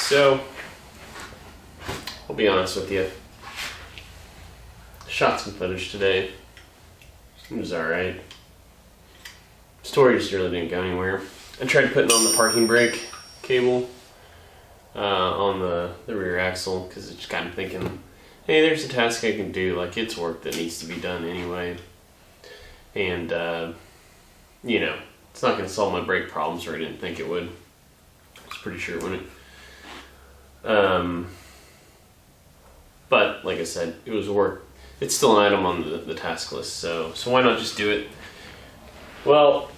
So, I'll be honest with you. Shot some footage today. It was alright. Story just really didn't go anywhere. I tried putting on the parking brake cable on the rear axle because it's just kind of thinking, hey, there's a task I can do. Like, it's work that needs to be done anyway. And, you know, it's not going to solve my brake problems, or I didn't think it would. I was pretty sure it wouldn't. But, like I said, it was work. It's still an item on the task list, so why not just do it? Well,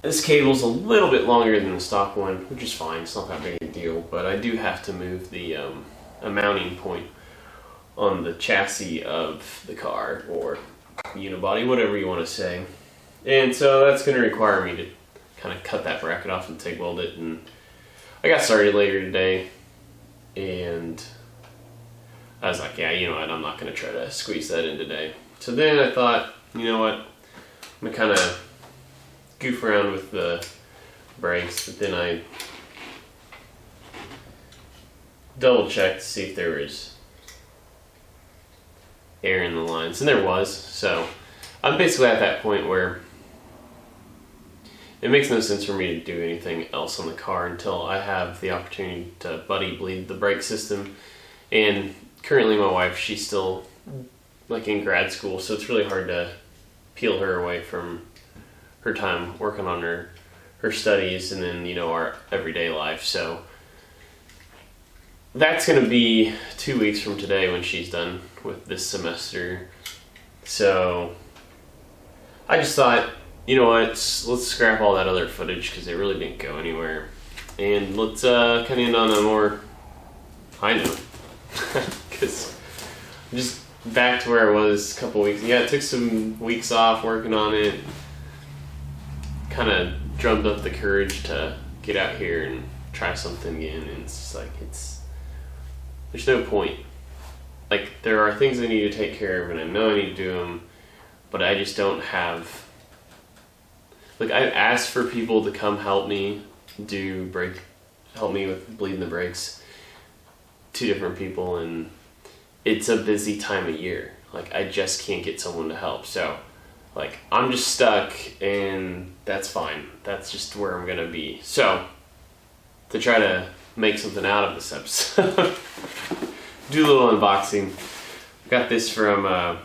this cable's a little bit longer than the stock one, which is fine. It's not that big a deal, but I do have to move the a mounting point on the chassis of the car, or unibody, whatever you want to say. And so that's going to require me to kind of cut that bracket off and TIG weld it. And I got started later today, and I was like, yeah, you know what, I'm not going to try to squeeze that in today. So then I thought, you know what, I'm going to kind of goof around with the brakes, but then I double checked to see if there was air in the lines, and there was. So I'm basically at that point where it makes no sense for me to do anything else on the car until I have the opportunity to buddy bleed the brake system. And currently my wife, she's still like in grad school, so it's really hard to peel her away from her time working on her studies and then, you know, our everyday life. So that's going to be 2 weeks from today when she's done with this semester. So I just thought, you know what, let's scrap all that other footage because it really didn't go anywhere. And let's kind of end on a more high note. Because I'm just back to where I was a couple weeks. Yeah, it took some weeks off working on it. Kind of drummed up the courage to get out here and try something again. And it's just like, there's no point. Like, there are things I need to take care of, and I know I need to do them, but I just don't have. Like, I've asked for people to come help me help me with bleeding the brakes. 2 different people, and it's a busy time of year. Like, I just can't get someone to help. So, like, I'm just stuck, and that's fine. That's just where I'm gonna be. So, to try to make something out of this episode, do a little unboxing. Got this from a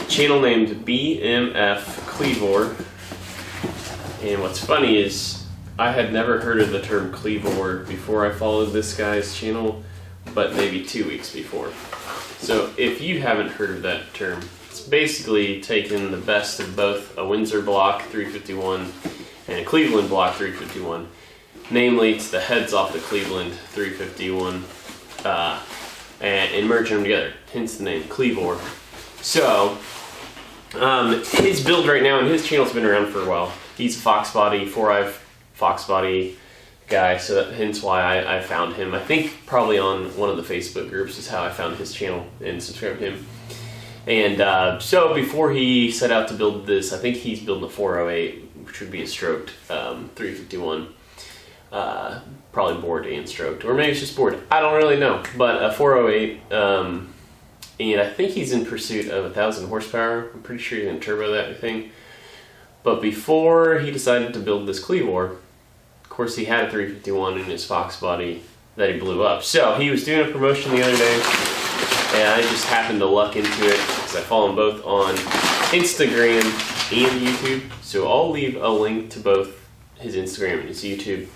channel named BMF Cleavor. And what's funny is I had never heard of the term Cleavor before I followed this guy's channel, but maybe 2 weeks before. So if you haven't heard of that term, it's basically taking the best of both a Windsor block 351 and a Cleveland block 351. Namely, it's the heads off the Cleveland 351 and merging them together, hence the name Cleavor. So his build right now, and his channel's been around for a while. He's a Fox Body, 4i Fox Body guy, so hence why I found him. I think probably on one of the Facebook groups is how I found his channel and subscribed to him. And so before he set out to build this, I think he's building a 408, which would be a stroked 351. Probably bored and stroked, or maybe it's just bored. I don't really know, but a 408, and I think he's in pursuit of 1,000 horsepower. I'm pretty sure he's going to turbo that thing. But before he decided to build this Cleavor, of course he had a 351 in his Fox Body that he blew up. So he was doing a promotion the other day, and I just happened to luck into it because I follow him both on Instagram and YouTube. So I'll leave a link to both his Instagram and his YouTube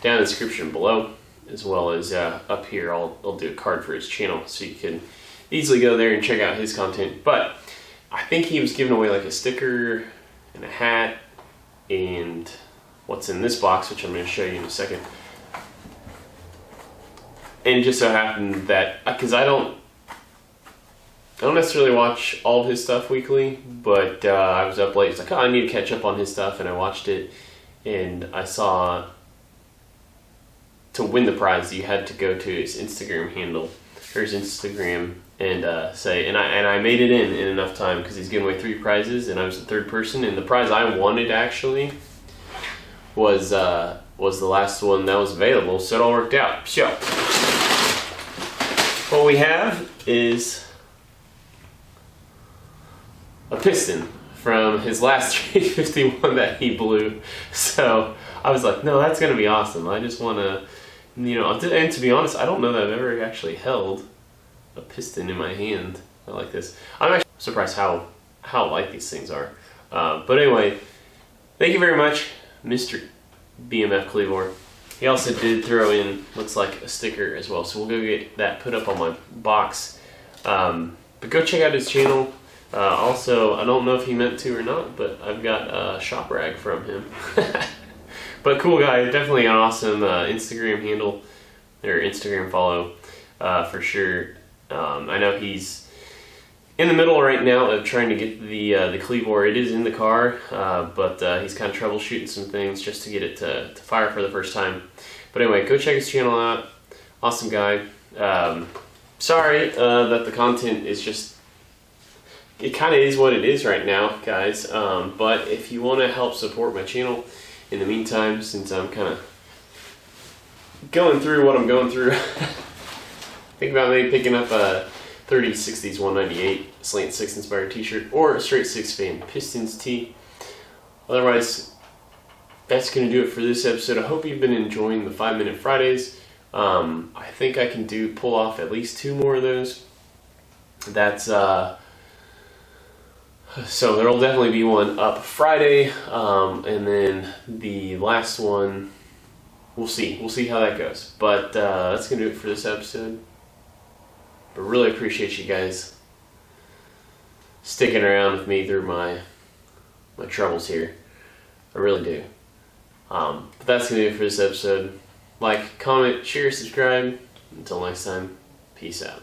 down in the description below, as well as up here. I'll do a card for his channel so you can easily go there and check out his content. But I think he was giving away like a sticker and a hat and what's in this box, which I'm going to show you in a second. And it just so happened that, because I don't necessarily watch all of his stuff weekly, but I was up late. It's like, oh, I need to catch up on his stuff, and I watched it, and I saw to win the prize you had to go to his Instagram handle, or his Instagram, and say, and I made it in enough time because he's giving away 3 prizes, and I was the 3rd person. And the prize I wanted actually was was the last one that was available, so it all worked out. So, what we have is a piston from his last 351 that he blew. So I was like, no, that's gonna be awesome. I just wanna, and to be honest, I don't know that I've ever actually held a piston in my hand like this. I'm actually surprised how light these things are. But anyway, thank you very much, Mr. BMF Cleavor. He also did throw in, looks like, a sticker as well, so we'll go get that put up on my box. But go check out his channel. Also, I don't know if he meant to or not, but I've got a shop rag from him. But cool guy, definitely an awesome Instagram handle, or Instagram follow, for sure. I know he's in the middle right now of trying to get the Cleavor. It is in the car, but he's kind of troubleshooting some things just to get it to fire for the first time. But anyway, go check his channel out. Awesome guy. Sorry that the content is just, it kind of is what it is right now, guys. But if you want to help support my channel in the meantime, since I'm kind of going through what I'm going through, think about maybe picking up a 3060s 198 Slant 6 inspired t-shirt or a straight 6 fan Pistons tee. Otherwise, that's going to do it for this episode. I hope you've been enjoying the 5 Minute Fridays. I think I can pull off at least 2 more of those. That's so there'll definitely be one up Friday, and then the last one, we'll see how that goes. But that's gonna do it for this episode. But really appreciate you guys sticking around with me through my troubles here. I really do. But that's gonna do it for this episode. Like, comment, share, subscribe. Until next time, peace out.